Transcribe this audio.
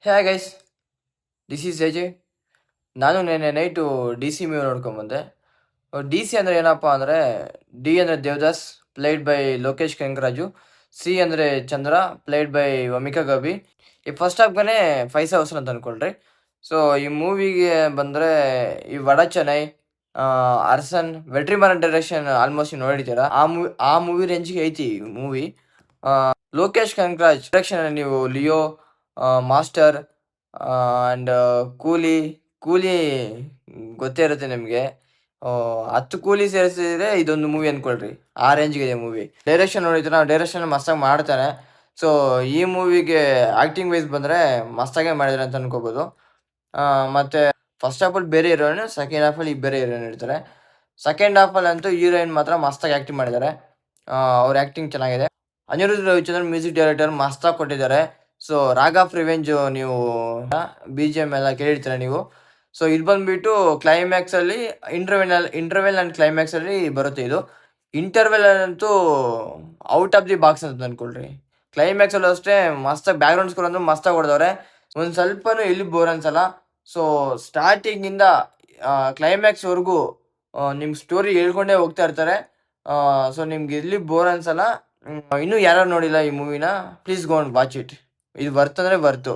Hey guys, this is Ajay. ನಾನು ನೆನ್ನೆ night D C movie ನೋಡ್ಕೊಂಬಂದೆ. ಡಿ ಸಿ ಅಂದರೆ ಏನಪ್ಪ ಅಂದರೆ, ಡಿ ಅಂದರೆ Devdas, played by Lokesh Kanagaraj. C ಅಂದರೆ ಚಂದ್ರ, ಪ್ಲೇಡ್ ಬೈ ವಮಿಕಾ ಗಬಿ. ಈ ಫಸ್ಟ್ ಹಾಫ್ಗೆ 5,000 ಅಂತ ಅಂದ್ಕೊಳ್ರಿ. ಸೊ ಈ ಮೂವಿಗೆ ಬಂದರೆ ಈ ವಡ ಚೆನ್ನೈ, ಅರ್ಸನ್, ವೆಟ್ರಿಮಾರನ್ ಡೈರೆಕ್ಷನ್ ಆಲ್ಮೋಸ್ಟ್ ನೀವು ನೋಡಿದ್ದೀರಾ. ಆ ಮೂವಿ ರೇಂಜಿಗೆ ಐತಿ ಮೂವಿ. ಲೋಕೇಶ್ ಕನಕರಾಜ್ ಡೈರೆಕ್ಷನ್ ನೀವು ಲಿಯೋ, ಮಾಸ್ಟರ್ ಆ್ಯಂಡ್ ಕೂಲಿ. ಕೂಲಿ ಗೊತ್ತೇ ಇರುತ್ತೆ ನಿಮಗೆ. 10 ಕೂಲಿ ಸೇರಿಸಿದ್ರೆ ಇದೊಂದು ಮೂವಿ ಅಂದ್ಕೊಳ್ರಿ, ಆ ರೇಂಜ್ಗೆ ಇದೆ ಮೂವಿ. ಡೈರೆಕ್ಷನ್ ನೋಡಿದ್ರೆ ಡೈರೆಕ್ಷನ್ ಮಸ್ತಾಗಿ ಮಾಡ್ತಾನೆ. ಸೊ ಈ ಮೂವಿಗೆ ಆ್ಯಕ್ಟಿಂಗ್ ವೈಸ್ ಬಂದರೆ ಮಸ್ತಾಗೆ ಮಾಡಿದ್ದಾರೆ ಅಂತ ಅನ್ಕೋಬೋದು. ಮತ್ತು ಫಸ್ಟ್ ಹಾಫಲ್ಲಿ ಬೇರೆ ಹೀರೋಯಿನ್, ಸೆಕೆಂಡ್ ಹಾಫಲ್ಲಿ ಬೇರೆ ಹೀರೋಯಿನ್ ಇರ್ತಾರೆ. ಸೆಕೆಂಡ್ ಹಾಫಲ್ಲಂತೂ ಹೀರೋಯಿನ್ ಮಾತ್ರ ಮಸ್ತಾಗಿ ಆ್ಯಕ್ಟಿಂಗ್ ಮಾಡಿದ್ದಾರೆ. ಅವ್ರ ಆ್ಯಕ್ಟಿಂಗ್ ಚೆನ್ನಾಗಿದೆ. ಅನಿರುದ್ಧ್ ರವಿಚಂದ್ರನ್ ಮ್ಯೂಸಿಕ್ ಡೈರೆಕ್ಟರ್ ಮಸ್ತಾಗಿ ಕೊಟ್ಟಿದ್ದಾರೆ. ಸೊ ರಾಗ್ ಆಫ್ ರಿವೆಂಜ್ ನೀವು ಬಿ ಜಿ ಎಮ್ ಎಲ್ಲ ಕೇಳಿರ್ತೀರ ನೀವು. ಸೊ ಇದು ಬಂದುಬಿಟ್ಟು ಕ್ಲೈಮ್ಯಾಕ್ಸಲ್ಲಿ ಇಂಟರ್ವೆಲ್ ಆ್ಯಂಡ್ ಕ್ಲೈಮ್ಯಾಕ್ಸಲ್ಲಿ ಬರುತ್ತೆ ಇದು. ಇಂಟರ್ವೆಲ್ ಅಂತೂ ಔಟ್ ಆಫ್ ದಿ ಬಾಕ್ಸ್ ಅಂತ ಅಂದ್ಕೊಳ್ರಿ. ಕ್ಲೈಮ್ಯಾಕ್ಸಲ್ಲೂ ಅಷ್ಟೇ ಮಸ್ತಾಗಿ ಬ್ಯಾಕ್ಗ್ರೌಂಡ್ ಸ್ಕೋರ್ ಅಂದ್ರೆ ಮಸ್ತಾಗಿ ಹೊಡೆದವ್ರೆ. ಒಂದು ಸ್ವಲ್ಪನೂ ಎಲ್ಲಿ ಬೋರ್ ಅನ್ಸಲ್ಲ. ಸೊ ಸ್ಟಾರ್ಟಿಂಗಿಂದ ಕ್ಲೈಮ್ಯಾಕ್ಸ್ವರೆಗೂ ನಿಮ್ಮ ಸ್ಟೋರಿ ಹೇಳ್ಕೊಂಡೇ ಹೋಗ್ತಾ ಇರ್ತಾರೆ. ಸೊ ನಿಮ್ಗೆ ಎಲ್ಲಿ ಬೋರ್ ಅನ್ಸಲ್ಲ. ಇನ್ನೂ ಯಾರು ನೋಡಿಲ್ಲ ಈ ಮೂವಿನ, please go and watch it. ಇದು ವರ್ತ್ ಅಂದರೆ ವರ್ತು.